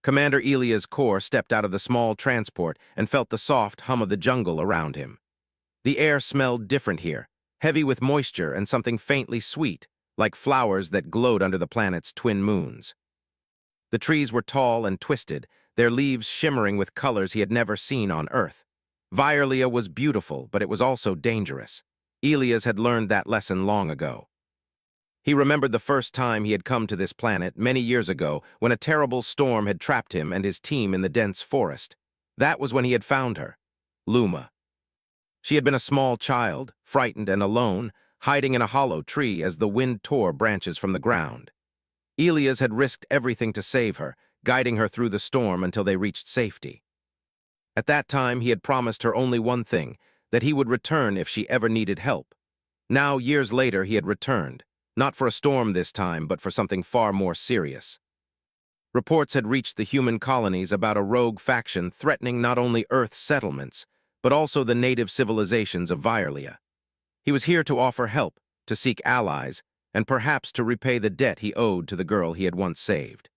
Commander Elia's corps stepped out of the small transport and felt the soft hum of the jungle around him. The air smelled different here, heavy with moisture and something faintly sweet, like flowers that glowed under the planet's twin moons. The trees were tall and twisted, their leaves shimmering with colors he had never seen on Earth. Violia was beautiful, but it was also dangerous. Elias had learned that lesson long ago. He remembered the first time he had come to this planet many years ago when a terrible storm had trapped him and his team in the dense forest. That was when he had found her, Luma. She had been a small child, frightened and alone, hiding in a hollow tree as the wind tore branches from the ground. Elias had risked everything to save her, guiding her through the storm until they reached safety. At that time, he had promised her only one thing, that he would return if she ever needed help. Now, years later, he had returned. Not for a storm this time, but for something far more serious. Reports had reached the human colonies about a rogue faction threatening not only Earth's settlements, but also the native civilizations of Violia. He was here to offer help, to seek allies, and perhaps to repay the debt he owed to the girl he had once saved.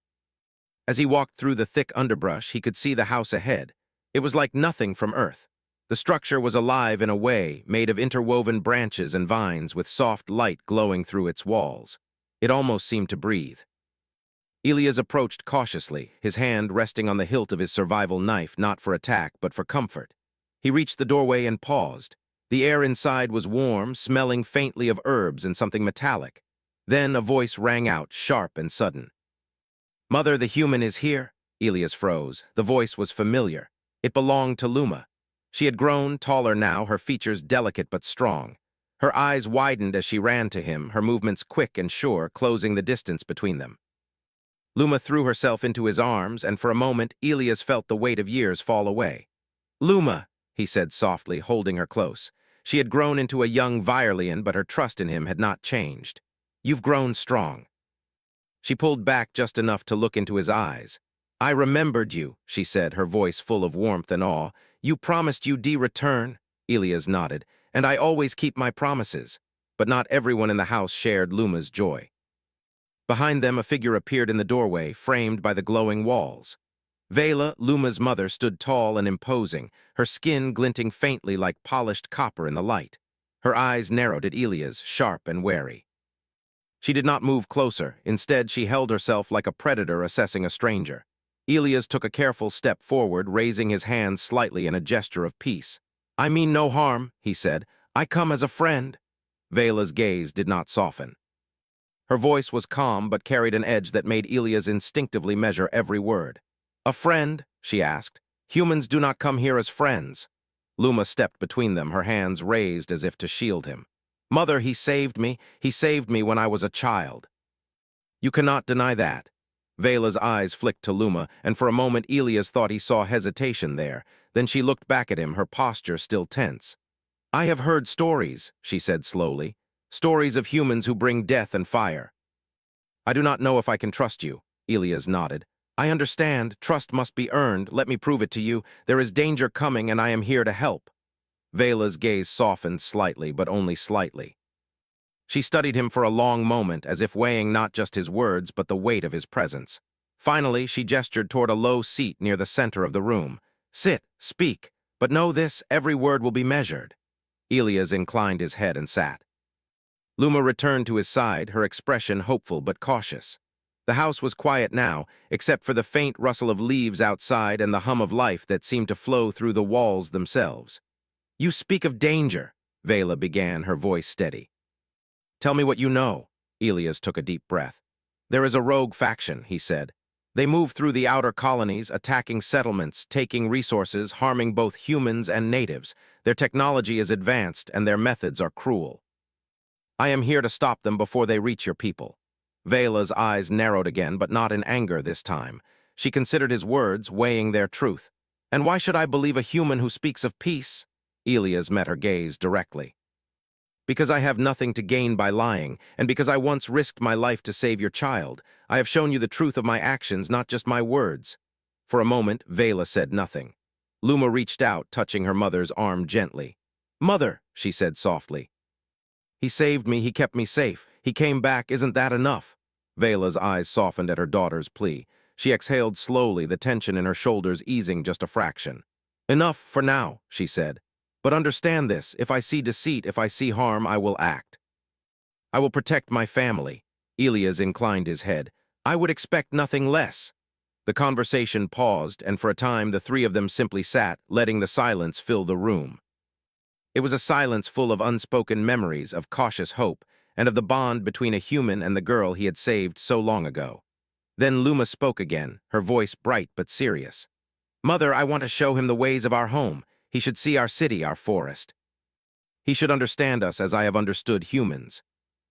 As he walked through the thick underbrush, he could see the house ahead. It was like nothing from Earth. The structure was alive in a way, made of interwoven branches and vines with soft light glowing through its walls. It almost seemed to breathe. Elias approached cautiously, his hand resting on the hilt of his survival knife, not for attack, but for comfort. He reached the doorway and paused. The air inside was warm, smelling faintly of herbs and something metallic. Then a voice rang out, sharp and sudden. "Mother, the human is here." Elias froze. The voice was familiar. It belonged to Luma. She had grown taller now, her features delicate but strong. Her eyes widened as she ran to him, her movements quick and sure, closing the distance between them. Luma threw herself into his arms, and for a moment Elias felt the weight of years fall away. "Luma," he said softly, holding her close. She had grown into a young Violian, but her trust in him had not changed. "You've grown strong." She pulled back just enough to look into his eyes. "I remembered you," she said, her voice full of warmth and awe. "You promised you'd return." Elias nodded. "And I always keep my promises." But not everyone in the house shared Luma's joy. Behind them, a figure appeared in the doorway, framed by the glowing walls. Vela, Luma's mother, stood tall and imposing, her skin glinting faintly like polished copper in the light. Her eyes narrowed at Elias, sharp and wary. She did not move closer. Instead, she held herself like a predator assessing a stranger. Elias took a careful step forward, raising his hands slightly in a gesture of peace. "I mean no harm," he said. "I come as a friend." Vela's gaze did not soften. Her voice was calm but carried an edge that made Elias instinctively measure every word. "A friend?" she asked. "Humans do not come here as friends." Luma stepped between them, her hands raised as if to shield him. "Mother, he saved me. He saved me when I was a child." "You cannot deny that." Vela's eyes flicked to Luma, and for a moment Elias thought he saw hesitation there. Then she looked back at him, her posture still tense. "I have heard stories," she said slowly. "Stories of humans who bring death and fire." "I do not know if I can trust you," Elias nodded. "I understand. Trust must be earned. Let me prove it to you. There is danger coming, and I am here to help." Vela's gaze softened slightly, but only slightly. She studied him for a long moment, as if weighing not just his words, but the weight of his presence. Finally, she gestured toward a low seat near the center of the room. "Sit, speak, but know this, every word will be measured." Elias inclined his head and sat. Luma returned to his side, her expression hopeful but cautious. The house was quiet now, except for the faint rustle of leaves outside and the hum of life that seemed to flow through the walls themselves. "You speak of danger," Vela began, her voice steady. "Tell me what you know." Elias took a deep breath. "There is a rogue faction," he said. "They move through the outer colonies, attacking settlements, taking resources, harming both humans and natives. Their technology is advanced, and their methods are cruel. I am here to stop them before they reach your people." Vela's eyes narrowed again, but not in anger this time. She considered his words, weighing their truth. "And why should I believe a human who speaks of peace?" Elias met her gaze directly. "Because I have nothing to gain by lying, and because I once risked my life to save your child. I have shown you the truth of my actions, not just my words." For a moment, Vela said nothing. Luma reached out, touching her mother's arm gently. "Mother," she said softly. "He saved me, he kept me safe. He came back, isn't that enough?" Vela's eyes softened at her daughter's plea. She exhaled slowly, the tension in her shoulders easing just a fraction. "Enough for now," she said. "But understand this, if I see deceit, if I see harm, I will act. I will protect my family." Elias inclined his head. "I would expect nothing less." The conversation paused, and for a time the three of them simply sat, letting the silence fill the room. It was a silence full of unspoken memories, of cautious hope, and of the bond between a human and the girl he had saved so long ago. Then Luma spoke again, her voice bright but serious. "Mother, I want to show him the ways of our home. He should see our city, our forest. He should understand us as I have understood humans."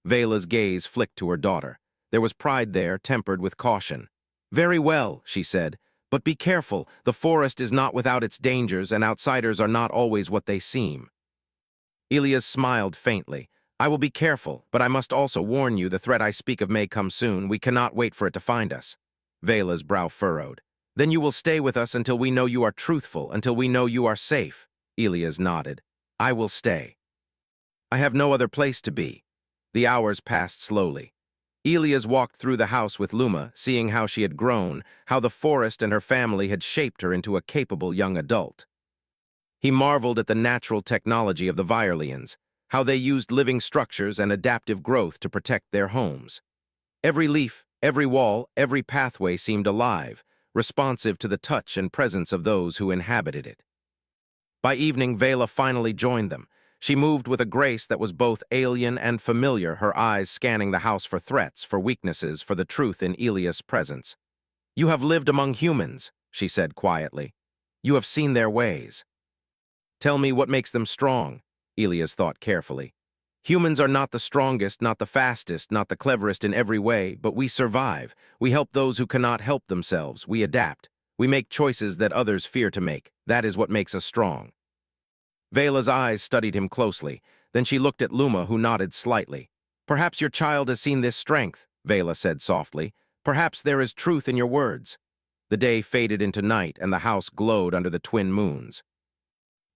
Vela's gaze flicked to her daughter. There was pride there, tempered with caution. "Very well," she said, "but be careful. The forest is not without its dangers, and outsiders are not always what they seem." Elias smiled faintly. "I will be careful, but I must also warn you the threat I speak of may come soon. We cannot wait for it to find us." Vela's brow furrowed. "Then you will stay with us until we know you are truthful, until we know you are safe." Elias nodded. "I will stay. I have no other place to be." The hours passed slowly. Elias walked through the house with Luma, seeing how she had grown, how the forest and her family had shaped her into a capable young adult. He marveled at the natural technology of the Virealians, how they used living structures and adaptive growth to protect their homes. Every leaf, every wall, every pathway seemed alive, responsive to the touch and presence of those who inhabited it. By evening, Vela finally joined them. She moved with a grace that was both alien and familiar, her eyes scanning the house for threats, for weaknesses, for the truth in Elias' presence. "You have lived among humans," she said quietly. "You have seen their ways. Tell me what makes them strong." Elias thought carefully. "Humans are not the strongest, not the fastest, not the cleverest in every way, but we survive. We help those who cannot help themselves. We adapt. We make choices that others fear to make. That is what makes us strong." Vela's eyes studied him closely. Then she looked at Luma, who nodded slightly. "Perhaps your child has seen this strength," Vela said softly. "Perhaps there is truth in your words." The day faded into night, and the house glowed under the twin moons.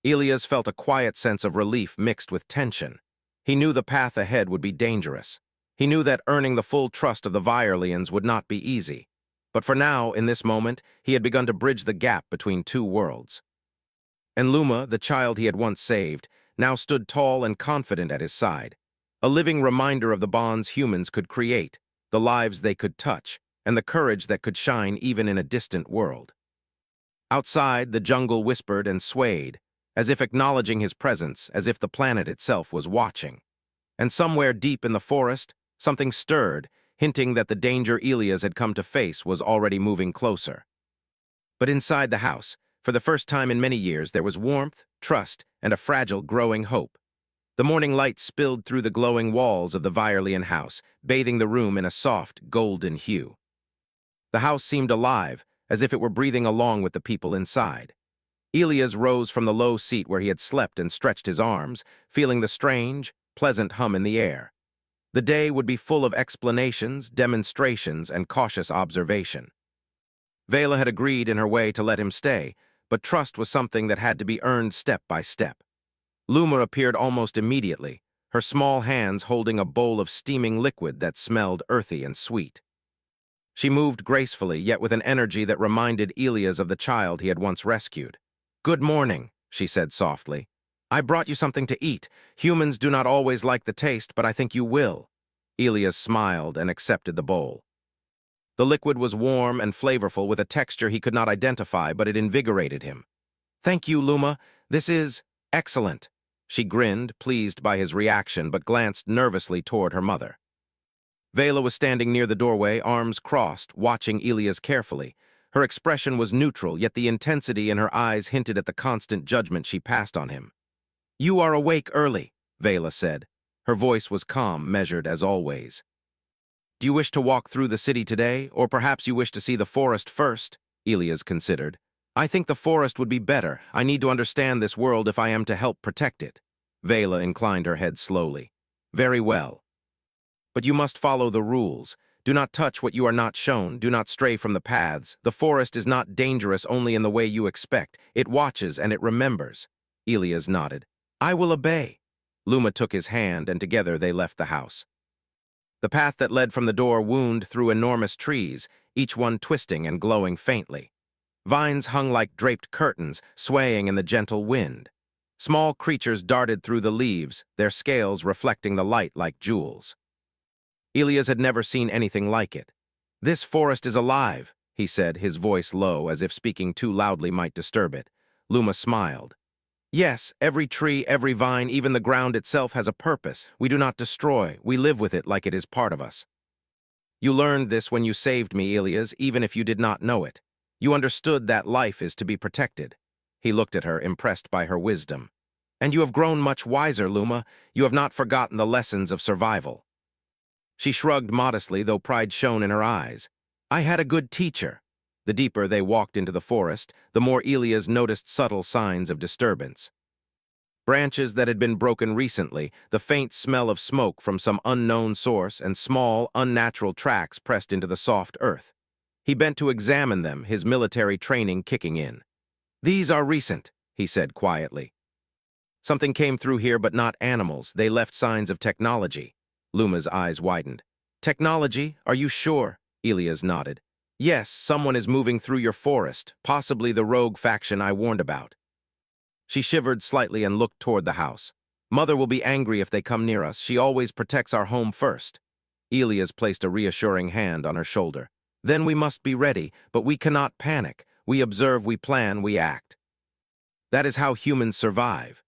Elias felt a quiet sense of relief mixed with tension. He knew the path ahead would be dangerous. He knew that earning the full trust of the Virealians would not be easy. But for now, in this moment, he had begun to bridge the gap between two worlds. And Luma, the child he had once saved, now stood tall and confident at his side, a living reminder of the bonds humans could create, the lives they could touch, and the courage that could shine even in a distant world. Outside, the jungle whispered and swayed, as if acknowledging his presence, as if the planet itself was watching. And somewhere deep in the forest, something stirred, hinting that the danger Elias had come to face was already moving closer. But inside the house, for the first time in many years, there was warmth, trust, and a fragile, growing hope. The morning light spilled through the glowing walls of the Virealian house, bathing the room in a soft, golden hue. The house seemed alive, as if it were breathing along with the people inside. Elias rose from the low seat where he had slept and stretched his arms, feeling the strange, pleasant hum in the air. The day would be full of explanations, demonstrations, and cautious observation. Vela had agreed in her way to let him stay, but trust was something that had to be earned step by step. Luma appeared almost immediately, her small hands holding a bowl of steaming liquid that smelled earthy and sweet. She moved gracefully, yet with an energy that reminded Elias of the child he had once rescued. "Good morning," she said softly. "I brought you something to eat. Humans do not always like the taste, but I think you will." Elias smiled and accepted the bowl. The liquid was warm and flavorful with a texture he could not identify, but it invigorated him. "Thank you, Luma. This is excellent." She grinned, pleased by his reaction, but glanced nervously toward her mother. Vela was standing near the doorway, arms crossed, watching Elias carefully. Her expression was neutral, yet the intensity in her eyes hinted at the constant judgment she passed on him. "You are awake early," Vela said. Her voice was calm, measured as always. "Do you wish to walk through the city today, or perhaps you wish to see the forest first?" Elias considered. "I think the forest would be better. I need to understand this world if I am to help protect it." Vela inclined her head slowly. "Very well. But you must follow the rules. Do not touch what you are not shown. Do not stray from the paths. The forest is not dangerous only in the way you expect. It watches and it remembers." Elias nodded. "I will obey." Luma took his hand, and together they left the house. The path that led from the door wound through enormous trees, each one twisting and glowing faintly. Vines hung like draped curtains, swaying in the gentle wind. Small creatures darted through the leaves, their scales reflecting the light like jewels. Elias had never seen anything like it. "This forest is alive," he said, his voice low, as if speaking too loudly might disturb it. Luma smiled. "Yes, every tree, every vine, even the ground itself has a purpose. We do not destroy, we live with it like it is part of us. You learned this when you saved me, Elias, even if you did not know it. You understood that life is to be protected." He looked at her, impressed by her wisdom. "And you have grown much wiser, Luma. You have not forgotten the lessons of survival." She shrugged modestly, though pride shone in her eyes. "I had a good teacher." The deeper they walked into the forest, the more Elias noticed subtle signs of disturbance. Branches that had been broken recently, the faint smell of smoke from some unknown source, and small, unnatural tracks pressed into the soft earth. He bent to examine them, his military training kicking in. "These are recent," he said quietly. "Something came through here, but not animals. They left signs of technology." Luma's eyes widened. "Technology? Are you sure?" Elias nodded. "Yes, someone is moving through your forest, possibly the rogue faction I warned about." She shivered slightly and looked toward the house. "Mother will be angry if they come near us. She always protects our home first." Elias placed a reassuring hand on her shoulder. "Then we must be ready, but we cannot panic. We observe, we plan, we act. That is how humans survive."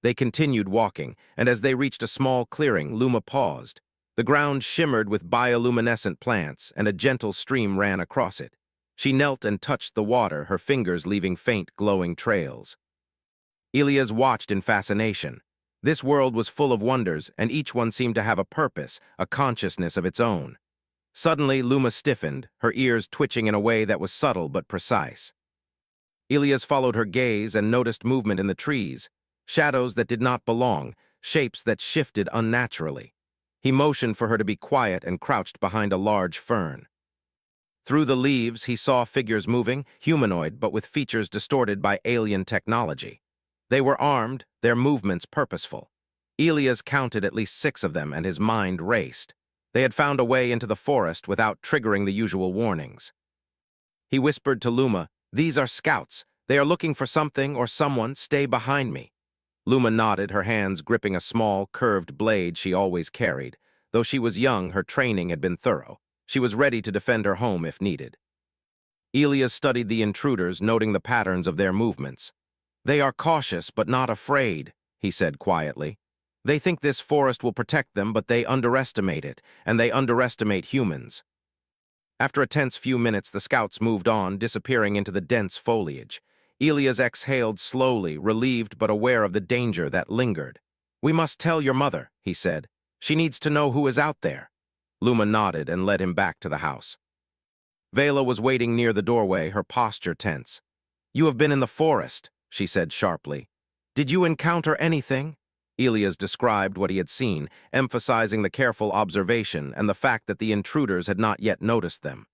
They continued walking, and as they reached a small clearing, Luma paused. The ground shimmered with bioluminescent plants, and a gentle stream ran across it. She knelt and touched the water, her fingers leaving faint, glowing trails. Elias watched in fascination. This world was full of wonders, and each one seemed to have a purpose, a consciousness of its own. Suddenly, Luma stiffened, her ears twitching in a way that was subtle but precise. Elias followed her gaze and noticed movement in the trees, shadows that did not belong, shapes that shifted unnaturally. He motioned for her to be quiet and crouched behind a large fern. Through the leaves, he saw figures moving, humanoid but with features distorted by alien technology. They were armed, their movements purposeful. Elias counted at least 6 of them, and his mind raced. They had found a way into the forest without triggering the usual warnings. He whispered to Luma, "These are scouts. They are looking for something or someone. Stay behind me." Luma nodded, her hands gripping a small, curved blade she always carried. Though she was young, her training had been thorough. She was ready to defend her home if needed. Elias studied the intruders, noting the patterns of their movements. "They are cautious but not afraid," he said quietly. "They think this forest will protect them, but they underestimate it, and they underestimate humans." After a tense few minutes, the scouts moved on, disappearing into the dense foliage. Elias exhaled slowly, relieved but aware of the danger that lingered. "We must tell your mother," he said. "She needs to know who is out there." Luma nodded and led him back to the house. Vela was waiting near the doorway, her posture tense. "You have been in the forest," she said sharply. "Did you encounter anything?" Elias described what he had seen, emphasizing the careful observation and the fact that the intruders had not yet noticed them.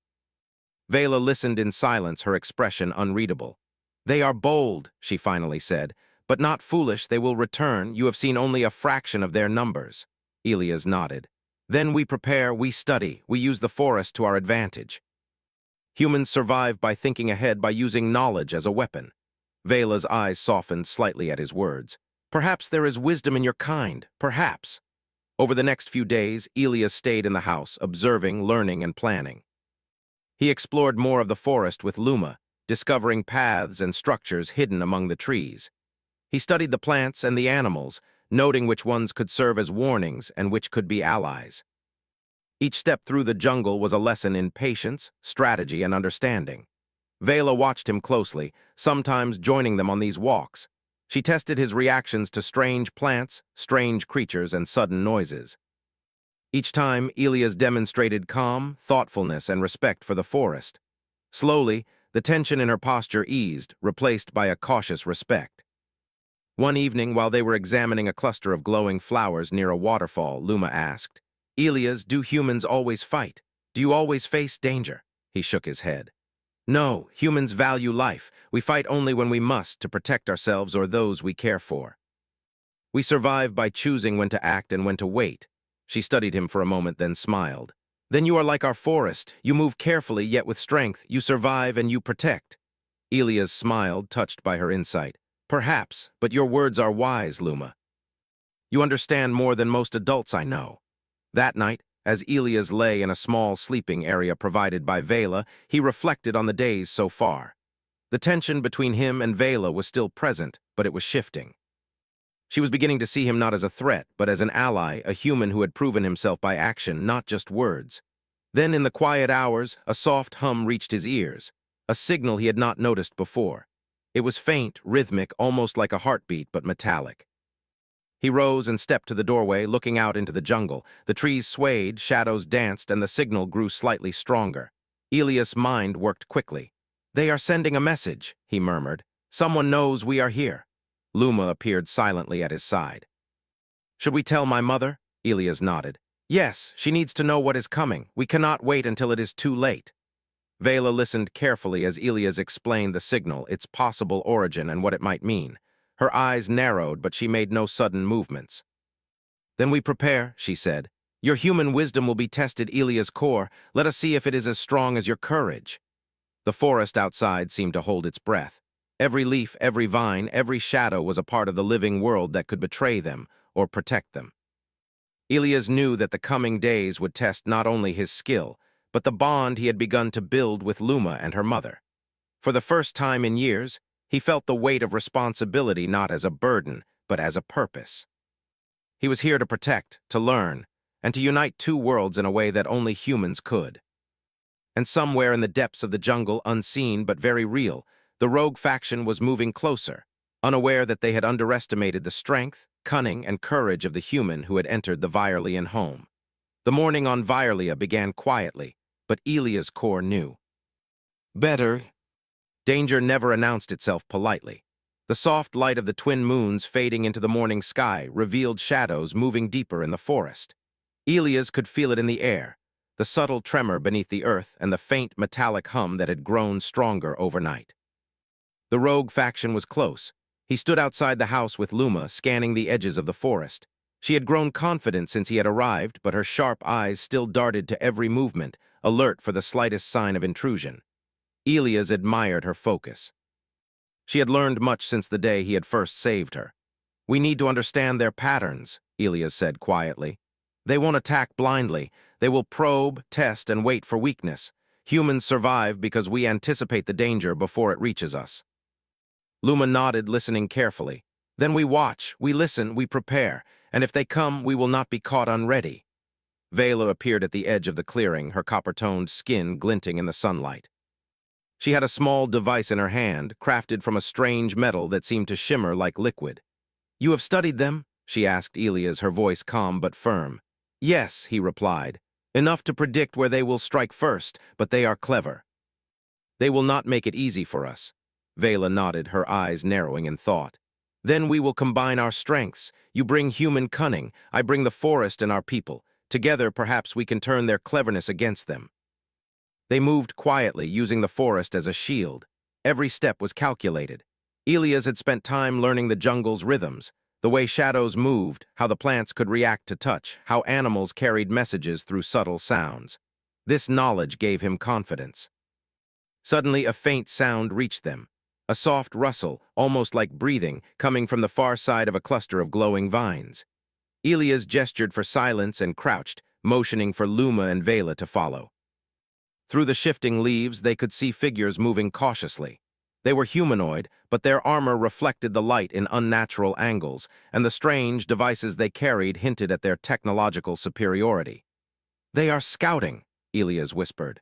Vela listened in silence, her expression unreadable. "They are bold," she finally said, "but not foolish. They will return. You have seen only a fraction of their numbers." Elias nodded. "Then we prepare, we study, we use the forest to our advantage." Humans survive by thinking ahead, by using knowledge as a weapon. Vela's eyes softened slightly at his words. "Perhaps there is wisdom in your kind, perhaps." Over the next few days, Elias stayed in the house, observing, learning, and planning. He explored more of the forest with Luma, discovering paths and structures hidden among the trees. He studied the plants and the animals, noting which ones could serve as warnings and which could be allies. Each step through the jungle was a lesson in patience, strategy, and understanding. Vela watched him closely, sometimes joining them on these walks. She tested his reactions to strange plants, strange creatures, and sudden noises. Each time, Elias demonstrated calm, thoughtfulness, and respect for the forest. Slowly, the tension in her posture eased, replaced by a cautious respect. One evening, while they were examining a cluster of glowing flowers near a waterfall, Luma asked, "Elias, do humans always fight? Do you always face danger?" He shook his head. "No, humans value life. We fight only when we must, to protect ourselves or those we care for. We survive by choosing when to act and when to wait." She studied him for a moment, then smiled. Then you are like our forest. You move carefully, yet with strength. You survive and you protect. Elias smiled, touched by her insight. Perhaps, but your words are wise, Luma. You understand more than most adults I know. That night, as Elias lay in a small sleeping area provided by Vela, he reflected on the days so far. The tension between him and Vela was still present, but it was shifting. She was beginning to see him not as a threat, but as an ally, a human who had proven himself by action, not just words. Then, in the quiet hours, a soft hum reached his ears, a signal he had not noticed before. It was faint, rhythmic, almost like a heartbeat, but metallic. He rose and stepped to the doorway, looking out into the jungle. The trees swayed, shadows danced, and the signal grew slightly stronger. Elias' mind worked quickly. They are sending a message, he murmured. Someone knows we are here. Luma appeared silently at his side. Should we tell my mother? Elias nodded. Yes, she needs to know what is coming. We cannot wait until it is too late. Vela listened carefully as Elias explained the signal, its possible origin, and what it might mean. Her eyes narrowed, but she made no sudden movements. Then we prepare, she said. Your human wisdom will be tested, Elias' core. Let us see if it is as strong as your courage. The forest outside seemed to hold its breath. Every leaf, every vine, every shadow was a part of the living world that could betray them or protect them. Elias knew that the coming days would test not only his skill, but the bond he had begun to build with Luma and her mother. For the first time in years, he felt the weight of responsibility not as a burden, but as a purpose. He was here to protect, to learn, and to unite two worlds in a way that only humans could. And somewhere in the depths of the jungle, unseen but very real, the rogue faction was moving closer, unaware that they had underestimated the strength, cunning, and courage of the human who had entered the Virelian home. The morning on Virelia began quietly, but Elias' core knew. Better. Danger never announced itself politely. The soft light of the twin moons fading into the morning sky revealed shadows moving deeper in the forest. Elias could feel it in the air, the subtle tremor beneath the earth and the faint metallic hum that had grown stronger overnight. The rogue faction was close. He stood outside the house with Luma, scanning the edges of the forest. She had grown confident since he had arrived, but her sharp eyes still darted to every movement, alert for the slightest sign of intrusion. Elias admired her focus. She had learned much since the day he had first saved her. We need to understand their patterns, Elias said quietly. They won't attack blindly. They will probe, test, and wait for weakness. Humans survive because we anticipate the danger before it reaches us. Luma nodded, listening carefully. Then we watch, we listen, we prepare, and if they come, we will not be caught unready. Vela appeared at the edge of the clearing, her copper-toned skin glinting in the sunlight. She had a small device in her hand, crafted from a strange metal that seemed to shimmer like liquid. You have studied them? She asked Elias, her voice calm but firm. Yes, he replied. Enough to predict where they will strike first, but they are clever. They will not make it easy for us. Vela nodded, her eyes narrowing in thought. Then we will combine our strengths. You bring human cunning, I bring the forest and our people. Together, perhaps we can turn their cleverness against them. They moved quietly, using the forest as a shield. Every step was calculated. Elias had spent time learning the jungle's rhythms, the way shadows moved, how the plants could react to touch, how animals carried messages through subtle sounds. This knowledge gave him confidence. Suddenly, a faint sound reached them. A soft rustle, almost like breathing, coming from the far side of a cluster of glowing vines. Elias gestured for silence and crouched, motioning for Luma and Vela to follow. Through the shifting leaves, they could see figures moving cautiously. They were humanoid, but their armor reflected the light in unnatural angles, and the strange devices they carried hinted at their technological superiority. They are scouting, Elias whispered.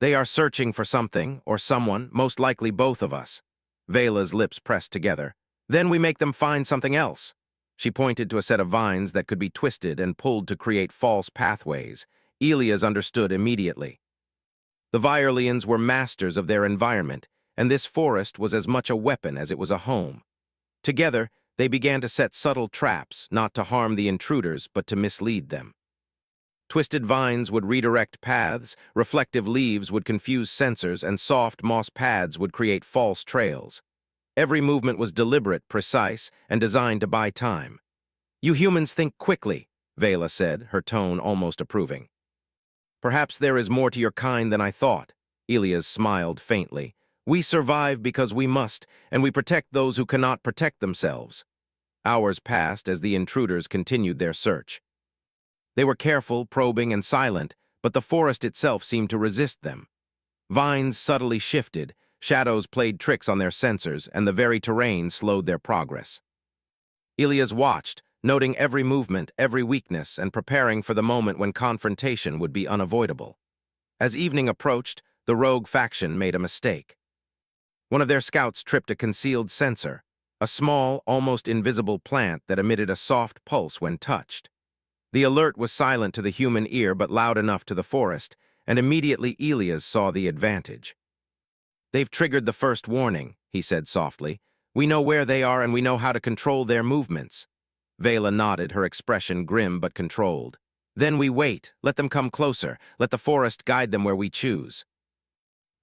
They are searching for something, or someone, most likely both of us. Vela's lips pressed together. Then we make them find something else. She pointed to a set of vines that could be twisted and pulled to create false pathways. Elias understood immediately. The Virelians were masters of their environment, and this forest was as much a weapon as it was a home. Together, they began to set subtle traps, not to harm the intruders, but to mislead them. Twisted vines would redirect paths, reflective leaves would confuse sensors, and soft moss pads would create false trails. Every movement was deliberate, precise, and designed to buy time. You humans think quickly, Vela said, her tone almost approving. Perhaps there is more to your kind than I thought. Elias smiled faintly. We survive because we must, and we protect those who cannot protect themselves. Hours passed as the intruders continued their search. They were careful, probing, and silent, but the forest itself seemed to resist them. Vines subtly shifted, shadows played tricks on their sensors, and the very terrain slowed their progress. Elias watched, noting every movement, every weakness, and preparing for the moment when confrontation would be unavoidable. As evening approached, the rogue faction made a mistake. One of their scouts tripped a concealed sensor, a small, almost invisible plant that emitted a soft pulse when touched. The alert was silent to the human ear but loud enough to the forest, and immediately Elias saw the advantage. They've triggered the first warning, he said softly. We know where they are and we know how to control their movements. Vela nodded, her expression grim but controlled. Then we wait, let them come closer, let the forest guide them where we choose.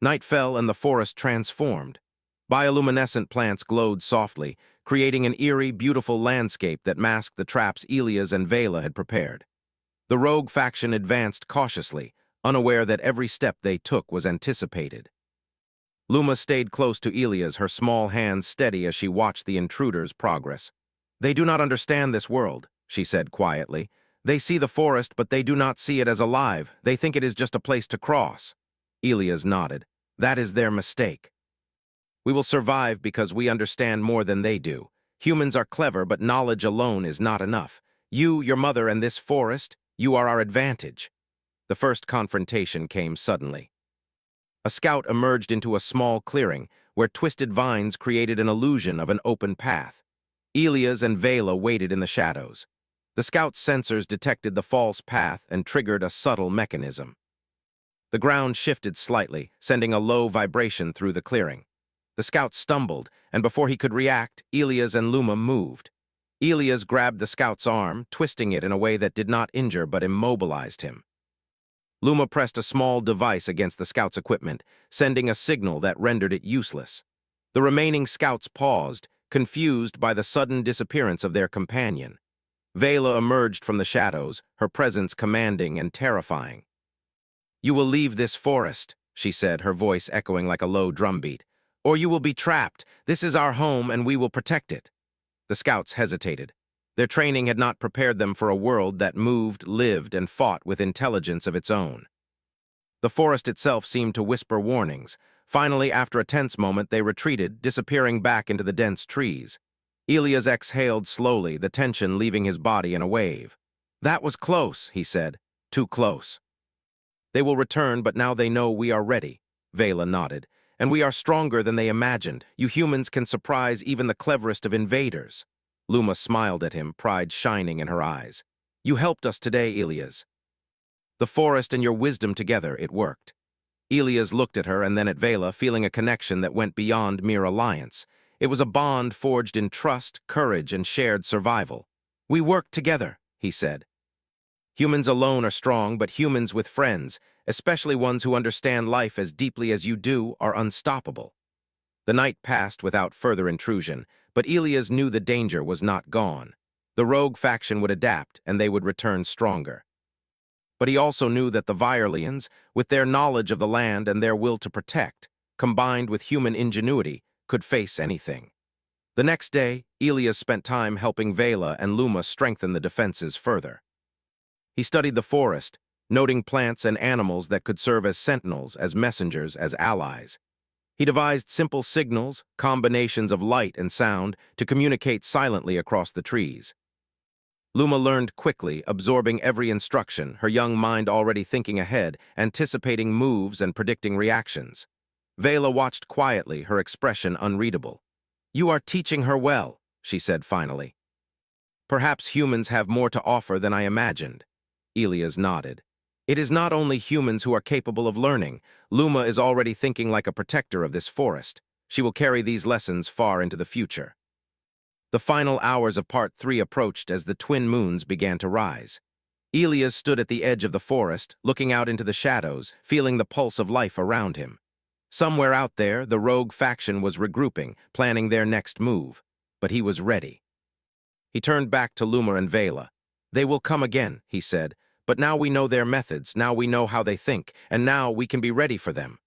Night fell and the forest transformed. Bioluminescent plants glowed softly, creating an eerie, beautiful landscape that masked the traps Elias and Vela had prepared. The rogue faction advanced cautiously, unaware that every step they took was anticipated. Luma stayed close to Elias, her small hands steady as she watched the intruders' progress. They do not understand this world, she said quietly. They see the forest, but they do not see it as alive. They think it is just a place to cross. Elias nodded. That is their mistake. We will survive because we understand more than they do. Humans are clever, but knowledge alone is not enough. You, your mother, and this forest, you are our advantage. The first confrontation came suddenly. A scout emerged into a small clearing where twisted vines created an illusion of an open path. Elias and Vela waited in the shadows. The scout's sensors detected the false path and triggered a subtle mechanism. The ground shifted slightly, sending a low vibration through the clearing. The scout stumbled, and before he could react, Elias and Luma moved. Elias grabbed the scout's arm, twisting it in a way that did not injure but immobilized him. Luma pressed a small device against the scout's equipment, sending a signal that rendered it useless. The remaining scouts paused, confused by the sudden disappearance of their companion. Vela emerged from the shadows, her presence commanding and terrifying. You will leave this forest, she said, her voice echoing like a low drumbeat. Or you will be trapped. This is our home and we will protect it. The scouts hesitated. Their training had not prepared them for a world that moved, lived, and fought with intelligence of its own. The forest itself seemed to whisper warnings. Finally, after a tense moment, they retreated, disappearing back into the dense trees. Elias exhaled slowly, the tension leaving his body in a wave. That was close, he said. Too close. They will return, but now they know we are ready. Vela nodded. And we are stronger than they imagined. You humans can surprise even the cleverest of invaders. Luma smiled at him, pride shining in her eyes. You helped us today, Elias. The forest and your wisdom together, it worked. Elias looked at her and then at Vela, feeling a connection that went beyond mere alliance. It was a bond forged in trust, courage, and shared survival. We work together, he said. Humans alone are strong, but humans with friends, especially ones who understand life as deeply as you do, are unstoppable. The night passed without further intrusion, but Elias knew the danger was not gone. The rogue faction would adapt, and they would return stronger. But he also knew that the Violins, with their knowledge of the land and their will to protect, combined with human ingenuity, could face anything. The next day, Elias spent time helping Vela and Luma strengthen the defenses further. He studied the forest, noting plants and animals that could serve as sentinels, as messengers, as allies. He devised simple signals, combinations of light and sound, to communicate silently across the trees. Luma learned quickly, absorbing every instruction, her young mind already thinking ahead, anticipating moves and predicting reactions. Vela watched quietly, her expression unreadable. You are teaching her well, she said finally. Perhaps humans have more to offer than I imagined. Elias nodded. It is not only humans who are capable of learning. Luma is already thinking like a protector of this forest. She will carry these lessons far into the future. The final hours of Part 3 approached as the twin moons began to rise. Elias stood at the edge of the forest, looking out into the shadows, feeling the pulse of life around him. Somewhere out there, the rogue faction was regrouping, planning their next move. But he was ready. He turned back to Luma and Vela. "They will come again," he said, "but now we know their methods, now we know how they think, and now we can be ready for them."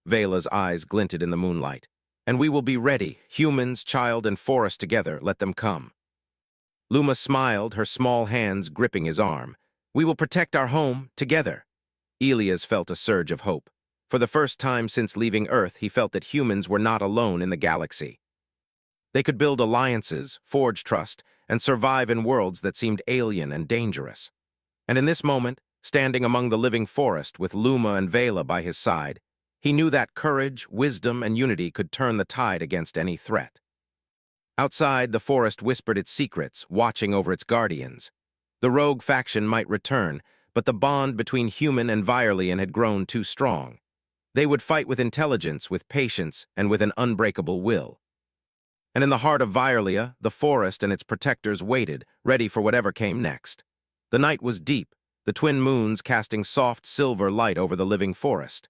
Vela's eyes glinted in the moonlight. "And we will be ready, humans, child, and forest together, let them come." Luma smiled, her small hands gripping his arm. "We will protect our home, together." Elias felt a surge of hope. For the first time since leaving Earth, he felt that humans were not alone in the galaxy. They could build alliances, forge trust, and survive in worlds that seemed alien and dangerous. And in this moment, standing among the living forest with Luma and Vela by his side, he knew that courage, wisdom, and unity could turn the tide against any threat. Outside, the forest whispered its secrets, watching over its guardians. The rogue faction might return, but the bond between human and Virelian had grown too strong. They would fight with intelligence, with patience, and with an unbreakable will. And in the heart of Virelia, the forest and its protectors waited, ready for whatever came next. The night was deep, the twin moons casting soft silver light over the living forest.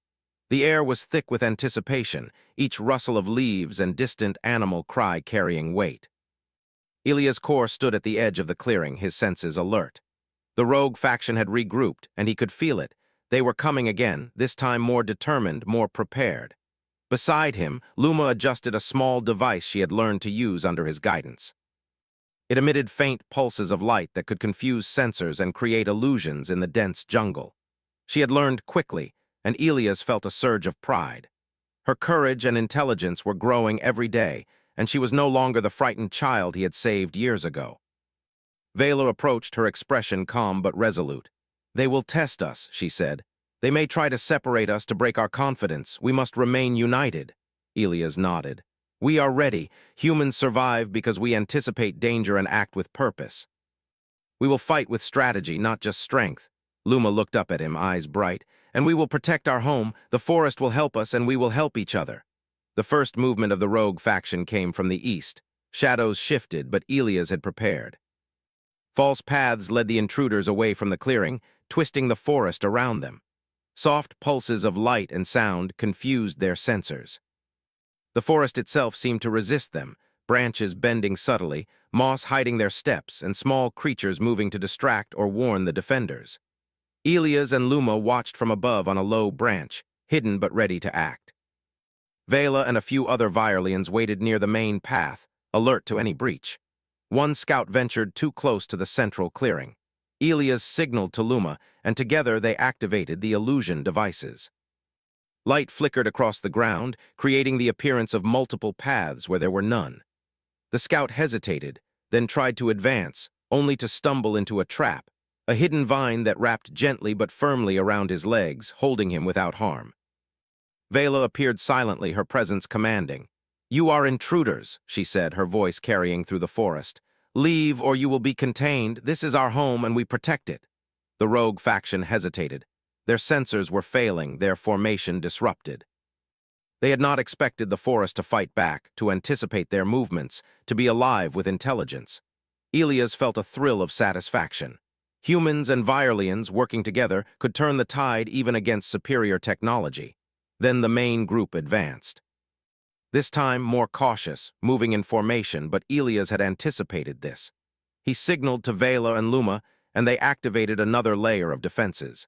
The air was thick with anticipation, each rustle of leaves and distant animal cry carrying weight. Ilia's core stood at the edge of the clearing, his senses alert. The rogue faction had regrouped, and he could feel it. They were coming again, this time more determined, more prepared. Beside him, Luma adjusted a small device she had learned to use under his guidance. It emitted faint pulses of light that could confuse sensors and create illusions in the dense jungle. She had learned quickly, and Elias felt a surge of pride. Her courage and intelligence were growing every day, and she was no longer the frightened child he had saved years ago. Vela approached, her expression calm but resolute. "They will test us," she said. "They may try to separate us to break our confidence. We must remain united." Elias nodded. "We are ready. Humans survive because we anticipate danger and act with purpose. We will fight with strategy, not just strength." Luma looked up at him, eyes bright. "And we will protect our home. The forest will help us, and we will help each other." The first movement of the rogue faction came from the east. Shadows shifted, but Elias had prepared. False paths led the intruders away from the clearing, twisting the forest around them. Soft pulses of light and sound confused their sensors. The forest itself seemed to resist them, branches bending subtly, moss hiding their steps, and small creatures moving to distract or warn the defenders. Elias and Luma watched from above on a low branch, hidden but ready to act. Vela and a few other Virelians waited near the main path, alert to any breach. One scout ventured too close to the central clearing. Elias signaled to Luma, and together they activated the illusion devices. Light flickered across the ground, creating the appearance of multiple paths where there were none. The scout hesitated, then tried to advance, only to stumble into a trap, a hidden vine that wrapped gently but firmly around his legs, holding him without harm. Vela appeared silently, her presence commanding. "You are intruders," she said, her voice carrying through the forest. "Leave or you will be contained. This is our home and we protect it." The rogue faction hesitated. Their sensors were failing, their formation disrupted. They had not expected the forest to fight back, to anticipate their movements, to be alive with intelligence. Elias felt a thrill of satisfaction. Humans and Virelians working together could turn the tide even against superior technology. Then the main group advanced. This time more cautious, moving in formation, but Elias had anticipated this. He signaled to Vela and Luma, and they activated another layer of defenses.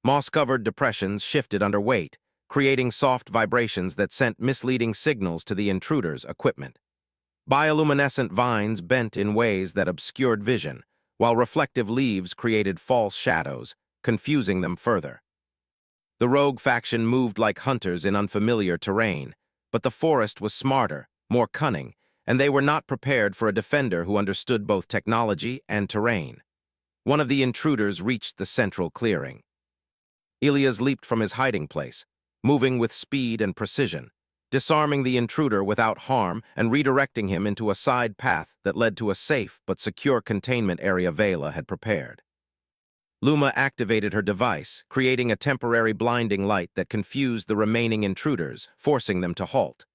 Moss-covered depressions shifted under weight, creating soft vibrations that sent misleading signals to the intruders' equipment. Bioluminescent vines bent in ways that obscured vision, while reflective leaves created false shadows, confusing them further. The rogue faction moved like hunters in unfamiliar terrain, but the forest was smarter, more cunning, and they were not prepared for a defender who understood both technology and terrain. One of the intruders reached the central clearing. Elias leaped from his hiding place, moving with speed and precision, disarming the intruder without harm and redirecting him into a side path that led to a safe but secure containment area Vela had prepared. Luma activated her device, creating a temporary blinding light that confused the remaining intruders, forcing them to halt.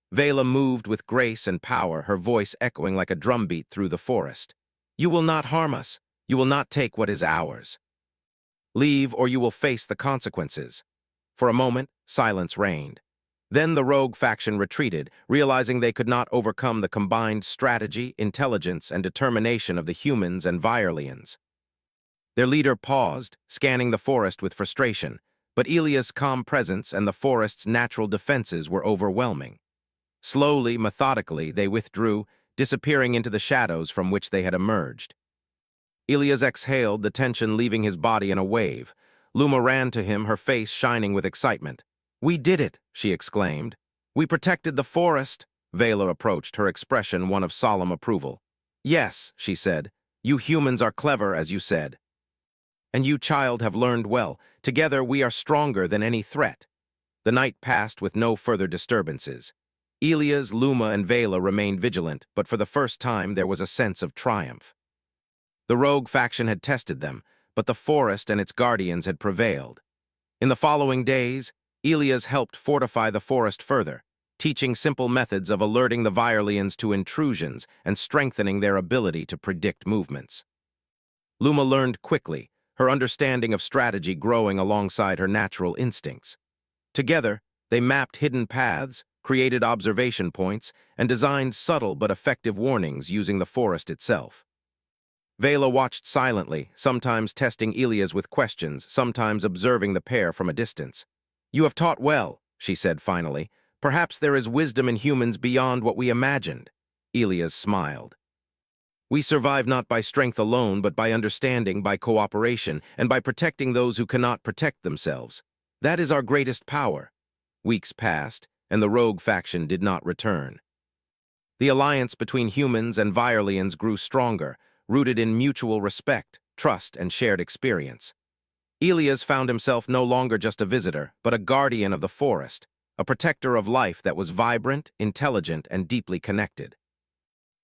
Vela moved with grace and power, her voice echoing like a drumbeat through the forest. "You will not harm us. You will not take what is ours. Leave or you will face the consequences." For a moment, silence reigned. Then the rogue faction retreated, realizing they could not overcome the combined strategy, intelligence, and determination of the humans and Virelians. Their leader paused, scanning the forest with frustration, but Elia's calm presence and the forest's natural defenses were overwhelming. Slowly, methodically, they withdrew, disappearing into the shadows from which they had emerged. Elias exhaled, the tension leaving his body in a wave. Luma ran to him, her face shining with excitement. "We did it," she exclaimed. "We protected the forest." Vela approached, her expression one of solemn approval. "Yes," she said, "you humans are clever, as you said. And you, child, have learned well. Together we are stronger than any threat." The night passed with no further disturbances. Elias, Luma, and Vela remained vigilant, but for the first time there was a sense of triumph. The rogue faction had tested them, but the forest and its guardians had prevailed. In the following days, Elias helped fortify the forest further, teaching simple methods of alerting the Virelians to intrusions and strengthening their ability to predict movements. Luma learned quickly, her understanding of strategy growing alongside her natural instincts. Together, they mapped hidden paths, created observation points, and designed subtle but effective warnings using the forest itself. Vela watched silently, sometimes testing Elias with questions, sometimes observing the pair from a distance. "You have taught well," she said finally. "Perhaps there is wisdom in humans beyond what we imagined." Elias smiled. "We survive not by strength alone, but by understanding, by cooperation, and by protecting those who cannot protect themselves. That is our greatest power." Weeks passed, and the rogue faction did not return. The alliance between humans and Virelians grew stronger, rooted in mutual respect, trust, and shared experience. Elias found himself no longer just a visitor, but a guardian of the forest, a protector of life that was vibrant, intelligent, and deeply connected.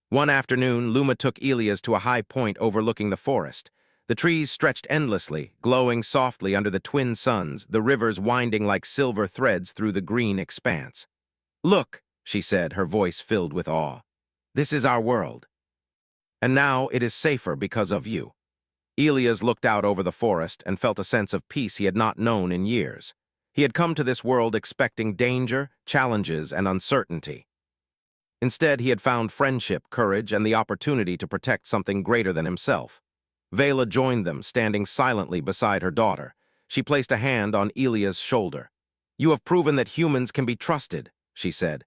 One afternoon, Luma took Elias to a high point overlooking the forest. The trees stretched endlessly, glowing softly under the twin suns, the rivers winding like silver threads through the green expanse. "Look," she said, her voice filled with awe. "This is our world. And now it is safer because of you." Elias looked out over the forest and felt a sense of peace he had not known in years. He had come to this world expecting danger, challenges, and uncertainty. Instead, he had found friendship, courage, and the opportunity to protect something greater than himself. Vela joined them, standing silently beside her daughter. She placed a hand on Elias' shoulder. "You have proven that humans can be trusted," she said.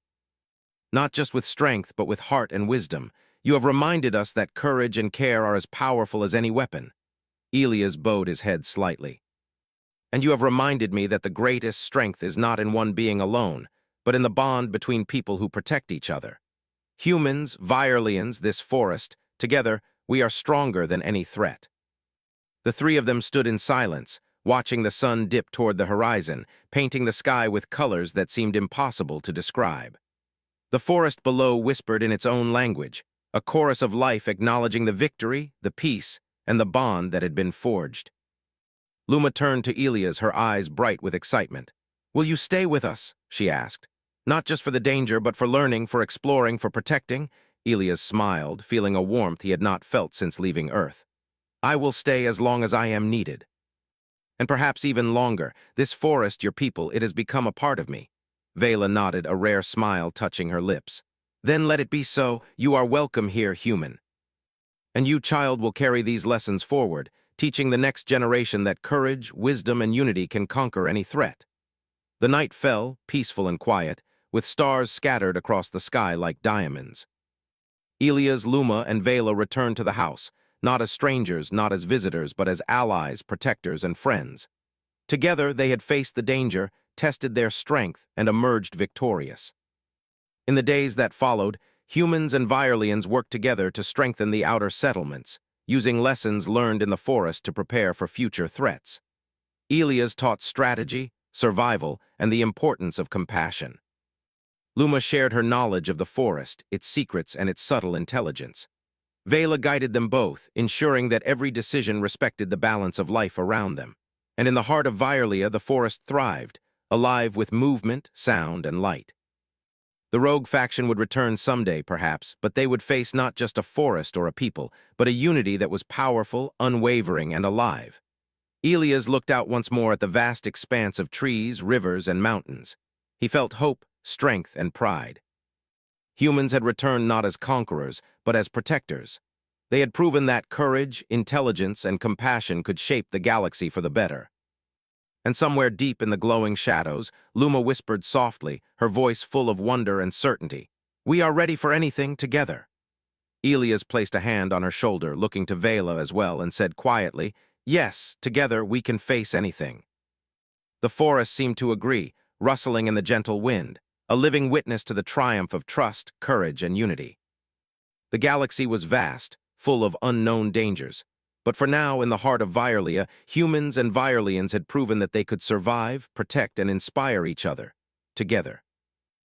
"Not just with strength, but with heart and wisdom. You have reminded us that courage and care are as powerful as any weapon." Elias bowed his head slightly. "And you have reminded me that the greatest strength is not in one being alone, but in the bond between people who protect each other. Humans, Virelians, this forest, together, we are stronger than any threat." The three of them stood in silence, watching the sun dip toward the horizon, painting the sky with colors that seemed impossible to describe. The forest below whispered in its own language, a chorus of life acknowledging the victory, the peace, and the bond that had been forged. Luma turned to Elias, her eyes bright with excitement. "Will you stay with us?" she asked. "Not just for the danger, but for learning, for exploring, for protecting?" Elias smiled, feeling a warmth he had not felt since leaving Earth. "I will stay as long as I am needed. And perhaps even longer. This forest, your people, it has become a part of me." Vela nodded, a rare smile touching her lips. "Then let it be so. You are welcome here, human. And you, child, will carry these lessons forward, teaching the next generation that courage, wisdom, and unity can conquer any threat." The night fell, peaceful and quiet, with stars scattered across the sky like diamonds. Elias, Luma, and Vela returned to the house, not as strangers, not as visitors, but as allies, protectors, and friends. Together, they had faced the danger, tested their strength, and emerged victorious. In the days that followed, humans and Virelians worked together to strengthen the outer settlements, using lessons learned in the forest to prepare for future threats. Elias taught strategy, survival, and the importance of compassion. Luma shared her knowledge of the forest, its secrets, and its subtle intelligence. Vela guided them both, ensuring that every decision respected the balance of life around them. And in the heart of Virelia, the forest thrived, alive with movement, sound, and light. The rogue faction would return someday, perhaps, but they would face not just a forest or a people, but a unity that was powerful, unwavering, and alive. Elias looked out once more at the vast expanse of trees, rivers, and mountains. He felt hope, strength, and pride. Humans had returned not as conquerors, but as protectors. They had proven that courage, intelligence, and compassion could shape the galaxy for the better. And somewhere deep in the glowing shadows, Luma whispered softly, her voice full of wonder and certainty. "We are ready for anything together." Elias placed a hand on her shoulder, looking to Vela as well, and said quietly, "Yes, together we can face anything." The forest seemed to agree, rustling in the gentle wind, a living witness to the triumph of trust, courage, and unity. The galaxy was vast, full of unknown dangers, but for now, in the heart of Virlia, humans and Virlians had proven that they could survive, protect, and inspire each other, together.